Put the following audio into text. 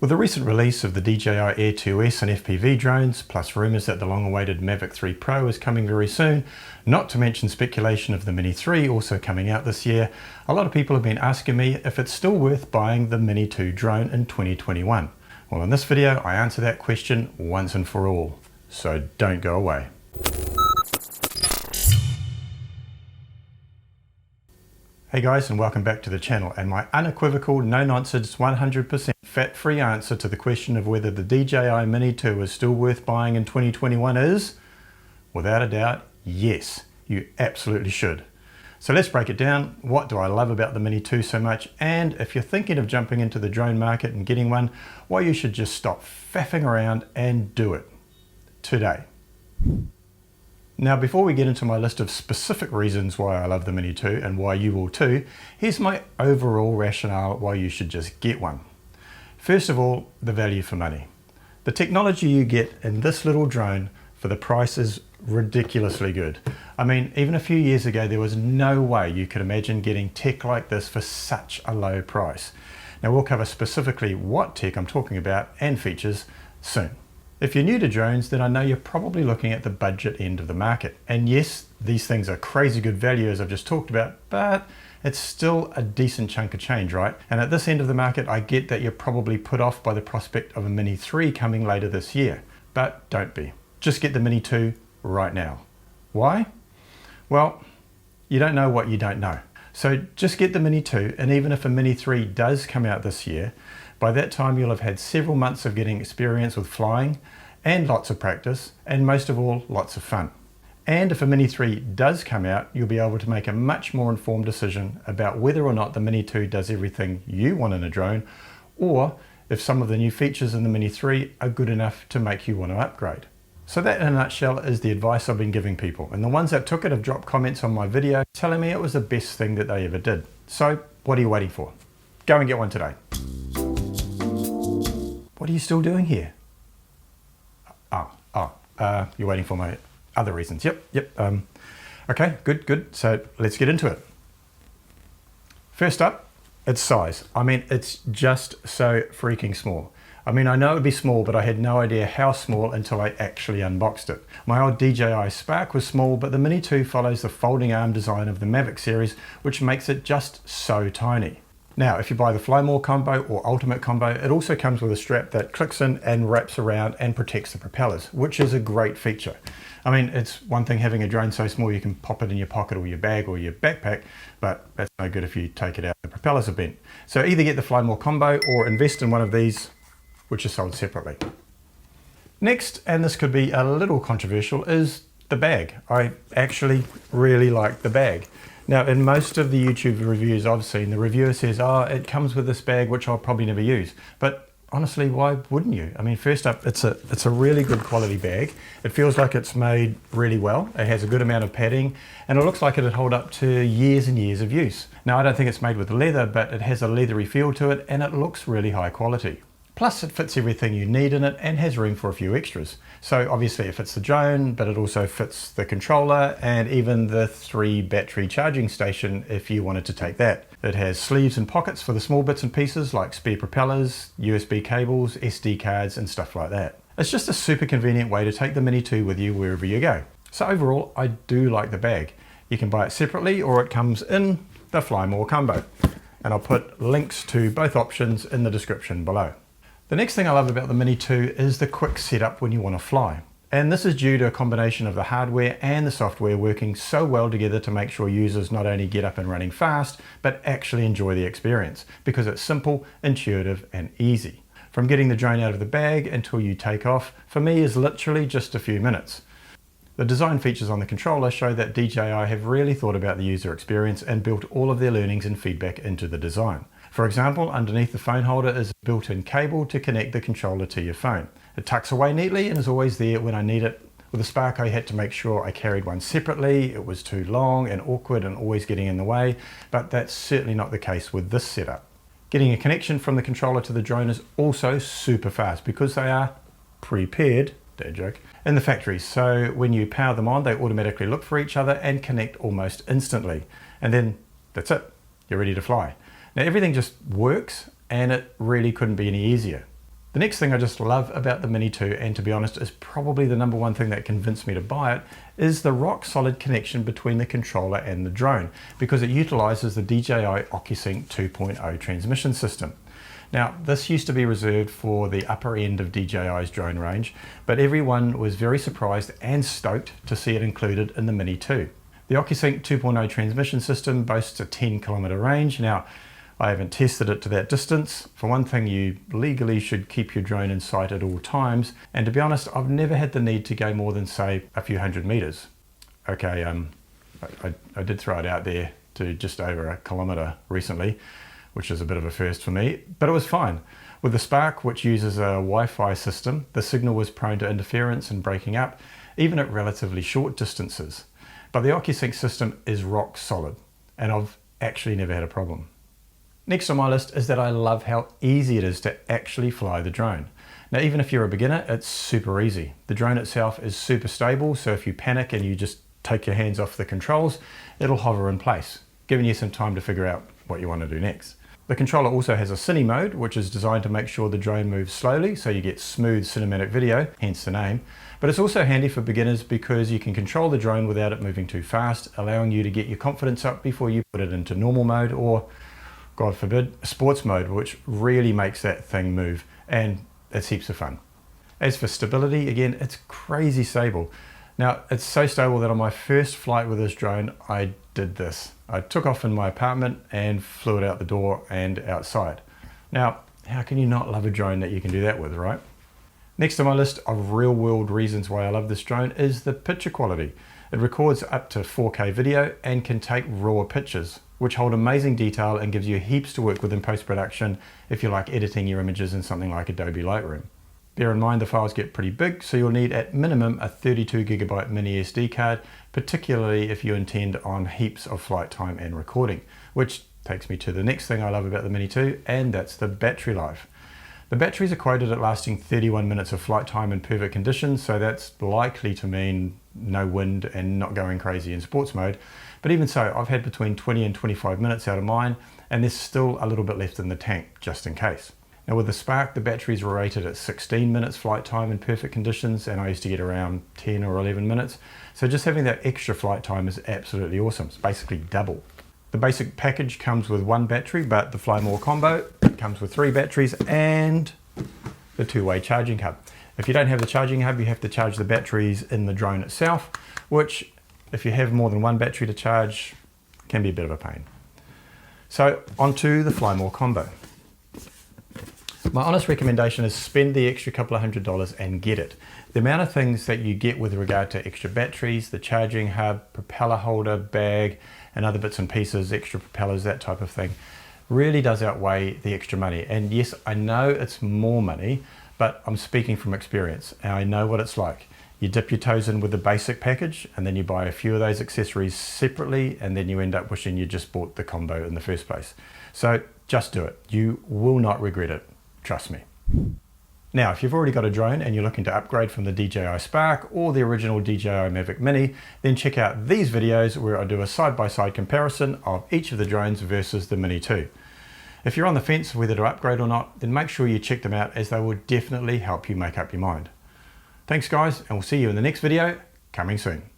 With the recent release of the DJI Air 2S and FPV drones, plus rumours that the long-awaited Mavic 3 Pro is coming very soon, not to mention speculation of the Mini 3 also coming out this year, a lot of people have been asking me if it's still worth buying the Mini 2 drone in 2021. Well, in this video I answer that question once and for all, so don't go away. Hey guys, and welcome back to the channel, and my unequivocal, no-nonsense, 100% fat-free answer to the question of whether the DJI Mini 2 is still worth buying in 2021 is, without a doubt, yes, you absolutely should. So let's break it down. What do I love about the Mini 2 so much? And if you're thinking of jumping into the drone market and getting one, why you should just stop faffing around and do it today. Now, before we get into my list of specific reasons why I love the Mini 2 and why you will too, here's my overall rationale why you should just get one. First of all, the value for money. The technology you get in this little drone for the price is ridiculously good. I mean, even a few years ago, there was no way you could imagine getting tech like this for such a low price. Now, we'll cover specifically what tech I'm talking about and features soon. If you're new to drones, then I know you're probably looking at the budget end of the market. And yes, these things are crazy good value as I've just talked about, but it's still a decent chunk of change, right? And at this end of the market, I get that you're probably put off by the prospect of a Mini 3 coming later this year, but don't be. Just get the Mini 2 right now. Why? Well, you don't know what you don't know. So just get the Mini 2, and even if a Mini 3 does come out this year, by that time you'll have had several months of getting experience with flying and lots of practice, and most of all, lots of fun. And if a Mini 3 does come out, you'll be able to make a much more informed decision about whether or not the Mini 2 does everything you want in a drone, or if some of the new features in the Mini 3 are good enough to make you want to upgrade. So that in a nutshell is the advice I've been giving people, and the ones that took it have dropped comments on my video telling me it was the best thing that they ever did. So what are you waiting for? Go and get one today. What are you still doing here? You're waiting for my other reasons. Yep. Okay, good. So let's get into it. First up, its size. I mean, it's just so freaking small. I mean, I know it would be small, but I had no idea how small until I actually unboxed it. My old DJI Spark was small, but the Mini 2 follows the folding arm design of the Mavic series, which makes it just so tiny. Now, if you buy the Fly More combo or Ultimate combo, it also comes with a strap that clicks in and wraps around and protects the propellers, which is a great feature. I mean, it's one thing having a drone so small you can pop it in your pocket or your bag or your backpack, but that's no good if you take it out. The propellers are bent. So either get the Fly More combo or invest in one of these, which is sold separately. Next, and this could be a little controversial, is the bag. I actually really like the bag. Now, in most of the YouTube reviews I've seen, the reviewer says, oh, it comes with this bag, which I'll probably never use. But honestly, why wouldn't you? I mean, first up, it's a really good quality bag. It feels like it's made really well. It has a good amount of padding, and it looks like it'd hold up to years and years of use. Now, I don't think it's made with leather, but it has a leathery feel to it, and it looks really high quality. Plus, it fits everything you need in it and has room for a few extras. So obviously it fits the drone, but it also fits the controller and even the 3 battery charging station if you wanted to take that. It has sleeves and pockets for the small bits and pieces like spare propellers, USB cables, SD cards and stuff like that. It's just a super convenient way to take the Mini 2 with you wherever you go. So overall, I do like the bag. You can buy it separately or it comes in the Fly More combo. And I'll put links to both options in the description below. The next thing I love about the Mini 2 is the quick setup when you want to fly. And this is due to a combination of the hardware and the software working so well together to make sure users not only get up and running fast, but actually enjoy the experience, because it's simple, intuitive, and easy. From getting the drone out of the bag until you take off, for me is literally just a few minutes. The design features on the controller show that DJI have really thought about the user experience and built all of their learnings and feedback into the design. For example, underneath the phone holder is a built-in cable to connect the controller to your phone. It tucks away neatly and is always there when I need it. With the Spark, I had to make sure I carried one separately. It was too long and awkward and always getting in the way, but that's certainly not the case with this setup. Getting a connection from the controller to the drone is also super fast because they are prepared, dad joke, in the factory. So when you power them on, they automatically look for each other and connect almost instantly. And then that's it, you're ready to fly. Now everything just works and it really couldn't be any easier. The next thing I just love about the Mini 2, and to be honest is probably the number one thing that convinced me to buy it, is the rock solid connection between the controller and the drone, because it utilizes the DJI Ocusync 2.0 transmission system. Now, this used to be reserved for the upper end of DJI's drone range, but everyone was very surprised and stoked to see it included in the Mini 2. The Ocusync 2.0 transmission system boasts a 10-kilometer range. Now, I haven't tested it to that distance. For one thing, you legally should keep your drone in sight at all times, and to be honest, I've never had the need to go more than, say, a few hundred meters. Okay, I did throw it out there to just over a kilometer recently, which is a bit of a first for me, but it was fine. With the Spark, which uses a Wi-Fi system, the signal was prone to interference and breaking up, even at relatively short distances. But the Ocusync system is rock solid, and I've actually never had a problem. Next on my list is that I love how easy it is to actually fly the drone. Now, even if you're a beginner, it's super easy. The drone itself is super stable, so if you panic and you just take your hands off the controls, it'll hover in place, giving you some time to figure out what you want to do next. The controller also has a cine mode, which is designed to make sure the drone moves slowly so you get smooth cinematic video, hence the name. But it's also handy for beginners because you can control the drone without it moving too fast, allowing you to get your confidence up before you put it into normal mode or, God forbid, sports mode, which really makes that thing move, and it's heaps of fun. As for stability, again, it's crazy stable. Now, it's so stable that on my first flight with this drone, I did this. I took off in my apartment and flew it out the door and outside. Now, how can you not love a drone that you can do that with, right? Next on my list of real-world reasons why I love this drone is the picture quality. It records up to 4K video and can take raw pictures, which hold amazing detail and gives you heaps to work with in post-production if you like editing your images in something like Adobe Lightroom. Bear in mind the files get pretty big, so you'll need at minimum a 32GB mini SD card, particularly if you intend on heaps of flight time and recording, which takes me to the next thing I love about the Mini 2, and that's the battery life. The batteries are quoted at lasting 31 minutes of flight time in perfect conditions, so that's likely to mean no wind and not going crazy in sports mode. But even so, I've had between 20 and 25 minutes out of mine, and there's still a little bit left in the tank, just in case. Now with the Spark, the batteries were rated at 16 minutes flight time in perfect conditions, and I used to get around 10 or 11 minutes. So just having that extra flight time is absolutely awesome. It's basically double. The basic package comes with one battery, but the Fly More combo comes with 3 batteries and the 2-way charging hub. If you don't have the charging hub, you have to charge the batteries in the drone itself, which if you have more than one battery to charge, can be a bit of a pain. So onto the Fly More combo. My honest recommendation is spend the extra couple of $100 and get it. The amount of things that you get with regard to extra batteries, the charging hub, propeller holder, bag, and other bits and pieces, extra propellers, that type of thing, really does outweigh the extra money. And yes, I know it's more money, but I'm speaking from experience, and I know what it's like. You dip your toes in with the basic package, and then you buy a few of those accessories separately, and then you end up wishing you just bought the combo in the first place. So just do it. You will not regret it. Trust me. Now, if you've already got a drone and you're looking to upgrade from the DJI Spark or the original DJI Mavic Mini, then check out these videos where I do a side-by-side comparison of each of the drones versus the Mini 2. If you're on the fence whether to upgrade or not, then make sure you check them out, as they will definitely help you make up your mind. Thanks guys, and we'll see you in the next video, coming soon.